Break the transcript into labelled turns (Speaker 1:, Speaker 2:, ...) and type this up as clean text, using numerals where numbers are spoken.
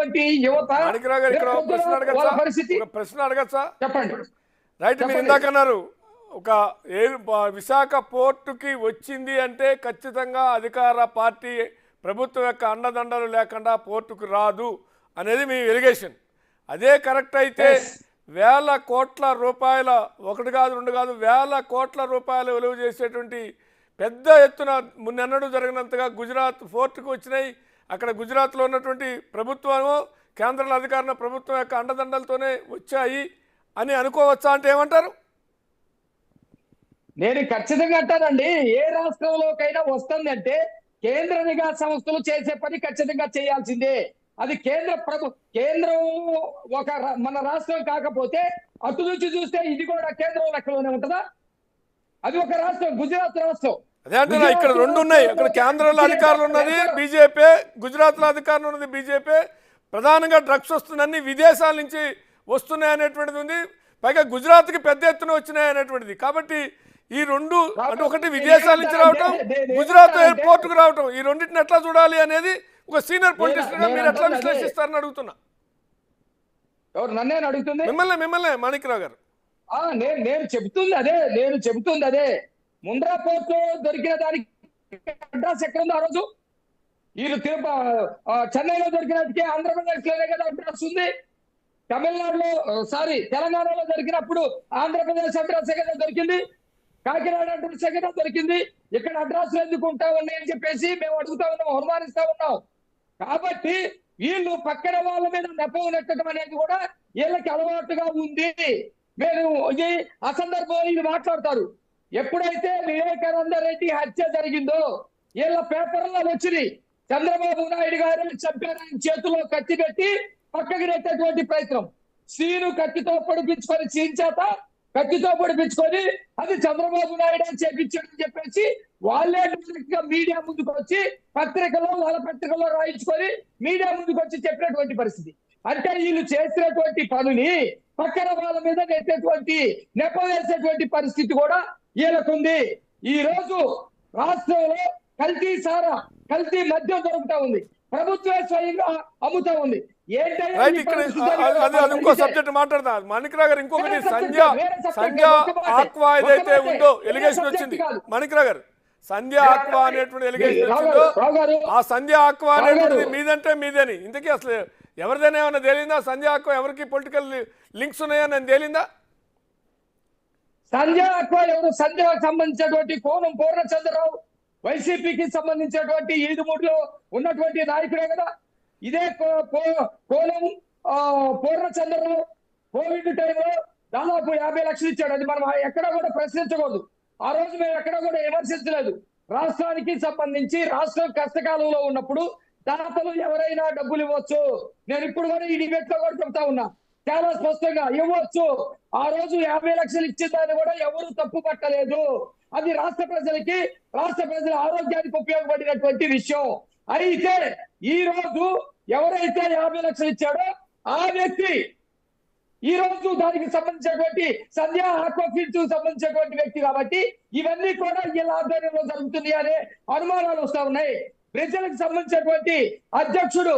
Speaker 1: చేసేటువంటి యువత వాళ్ళ పరిస్థితి
Speaker 2: ప్రశ్న అడగచ్చా?
Speaker 1: చెప్పండి.
Speaker 2: రైట్, మీరు ఇందాక అన్నారు ఒక విశాఖ పోర్టుకి వచ్చింది అంటే ఖచ్చితంగా అధికార పార్టీ ప్రభుత్వం యొక్క అండదండలు లేకుండా పోర్టుకు రాదు అనేది మీ ఎలిగేషన్. అదే కరెక్ట్ అయితే వేల కోట్ల రూపాయల, ఒకటి కాదు రెండు కాదు, వేల కోట్ల రూపాయలు విలువ చేసేటువంటి పెద్ద ఎత్తున మున్నెన్నడూ జరిగినంతగా గుజరాత్ పోర్టుకు వచ్చినాయి. అక్కడ గుజరాత్లో ఉన్నటువంటి ప్రభుత్వము కేంద్ర అధికారుల ప్రభుత్వం యొక్క అండదండలతోనే వచ్చాయి అని అనుకోవచ్చా అంటే ఏమంటారు?
Speaker 1: నేను ఖచ్చితంగా అంటానండి, ఏ రాష్ట్రంలోకైనా వస్తుందంటే కేంద్ర నిఘా సంస్థలు చేసే పని ఖచ్చితంగా చేయాల్సిందే. అది కేంద్రం ఒక మన రాష్ట్రం కాకపోతే అటు నుంచి చూస్తే ఇది కూడా కేంద్రం లెక్కలోనే ఉంటుందా? అది ఒక రాష్ట్రం, గుజరాత్ రాష్ట్రం.
Speaker 2: అదే అంటున్నా, ఇక్కడ రెండు ఉన్నాయి. అక్కడ కేంద్రంలో అధికారులు ఉన్నది బీజేపీ, గుజరాత్లో అధికారులు ఉన్నది బీజేపీ. ప్రధానంగా డ్రగ్స్ వస్తుందని విదేశాల నుంచి వస్తున్నాయి అనేటువంటిది ఉంది. పైగా గుజరాత్కి పెద్ద ఎత్తున వచ్చినాయి అనేటువంటిది. కాబట్టి ఈ రెండు అంటే ఒకటి విదేశాల నుంచి రావటం, గుజరాత్ ఎయిర్పోర్ట్కు రావటం, ఈ రెండింటిని ఎట్లా చూడాలి అనేది ఒక సీనియర్ పొలిటీషియన్ గా మీరు ఎట్లా విశ్లేషిస్తారని అడుగుతున్నా.
Speaker 1: ఎవరు నన్నే అడుగుతుంది?
Speaker 2: మిమ్మల్ని మాణిక్రావు గారు.
Speaker 1: నేను చెబుతుంది అదే. ముంద్రా పోర్ట్ దొరికిన దానికి అడ్రస్ ఎక్కడ ఉంది? ఆ రోజు వీళ్ళు చెన్నైలో దొరికినట్టుకే ఆంధ్రప్రదేశ్ లోనే కదా అడ్రస్ ఉంది. తెలంగాణలో దొరికినప్పుడు ఆంధ్రప్రదేశ్ అడ్రస్ కదా దొరికింది, కాకినాడ అడ్రస్ కదా దొరికింది. ఇక్కడ అడ్రస్ ఎందుకు ఉంటా ఉన్నాయి అని చెప్పేసి మేము అడుగుతా ఉన్నాం, అనుమానిస్తా ఉన్నాం. కాబట్టి వీళ్ళు పక్కన వాళ్ళ మీద నెపం నెట్టడం అనేది కూడా వీళ్ళకి అలవాటుగా ఉంది. మీరు ఆ సందర్భంలో ఇది మాట్లాడతారు. ఎప్పుడైతే వివేకానంద రెడ్డి హత్య జరిగిందో వీళ్ళ పేపర్లో వచ్చింది, చంద్రబాబు నాయుడు గారు చంపారని చేతిలో కత్తి పెట్టి పక్కకి నెట్టేటువంటి ప్రయత్నం. సీను కత్తితో పొడిపించుకొని, సీన్ చేత కత్తితో పొడిపించుకొని అది చంద్రబాబు నాయుడు అని చేపించాడని చెప్పేసి వాళ్ళే మీడియా ముందుకు వచ్చి వాళ్ళ పత్రికల్లో రాయించుకొని మీడియా ముందుకు వచ్చి చెప్పినటువంటి పరిస్థితి. అంటే వీళ్ళు చేసినటువంటి పనుని పక్కన వాళ్ళ మీద నెట్టేటువంటి నెపం వేసేటువంటి పరిస్థితి కూడా వీళ్ళకుంది. ఈ రోజు రాష్ట్రంలో కల్తీ మద్యం దొరుకుతా ఉంది, ప్రభుత్వమే స్వయంగా అమ్ముతా ఉంది.
Speaker 2: ఇంకో సబ్జెక్ట్ మాట్లాడదా మాణిక్రావు గారు? ఇంకొకటి సంధ్య ఆక్వా ఏదైతే ఉందో ఎలిగేషన్ వచ్చింది, మాణిక్రావు గారు, సంధ్య ఆక్వా అనేటువంటి ఎలిగేషన్ వచ్చిందో, ఆ సంధ్య ఆక్వా అనేటువంటిది మీదంటే మీదని ఇంతకీ అసలు ఎవరిదైనా ఏమన్నా తేలిందా? సంధ్య ఆక్వా ఎవరికి పొలిటికల్ లింక్స్ ఉన్నాయని తేలిందా?
Speaker 1: సంధ్య ఆక్వా ఎవరు? సంధ్యకు సంబంధించినటువంటి కోనం పూర్ణచంద్రరావు, వైసీపీకి సంబంధించినటువంటి ఈదుమూడిలో ఉన్నటువంటి నాయకుడే కదా. ఇదే కోనం పూర్ణచంద్రరావు కోవిడ్ టైంలో దాదాపు 50 లక్షలు ఇచ్చాడు. అది మనం ఎక్కడా కూడా ప్రశ్నించకూడదు. ఆ రోజు మేము ఎక్కడా కూడా విమర్శించలేదు. రాష్ట్రానికి సంబంధించి రాష్ట్రం కష్టకాలంలో ఉన్నప్పుడు దాతలు ఎవరైనా డబ్బులు ఇవ్వచ్చు. నేను ఇప్పుడు కూడా ఈ డిబేట్ లో కూడా చెప్తా ఉన్నా, చాలా స్పష్టంగా ఇవ్వచ్చు. ఆ రోజు 50 లక్షలు ఇచ్చిందని కూడా ఎవరు తప్పు పట్టలేదు. అది రాష్ట్ర ప్రజల ఆరోగ్యానికి ఉపయోగపడినటువంటి విషయం. అయితే ఈ రోజు ఎవరైతే 50 లక్షలు ఇచ్చాడో ఆ వ్యక్తి ఈ రోజు దానికి సంబంధించినటువంటి సంధ్య ఆక్వాఫీల్డ్ సంబంధించినటువంటి వ్యక్తి. కాబట్టి ఇవన్నీ కూడా వీళ్ళ ఆధ్వర్యంలో జరుగుతుంది అనే అనుమానాలు వస్తా ఉన్నాయి. ప్రజలకు సంబంధించినటువంటి అధ్యక్షుడు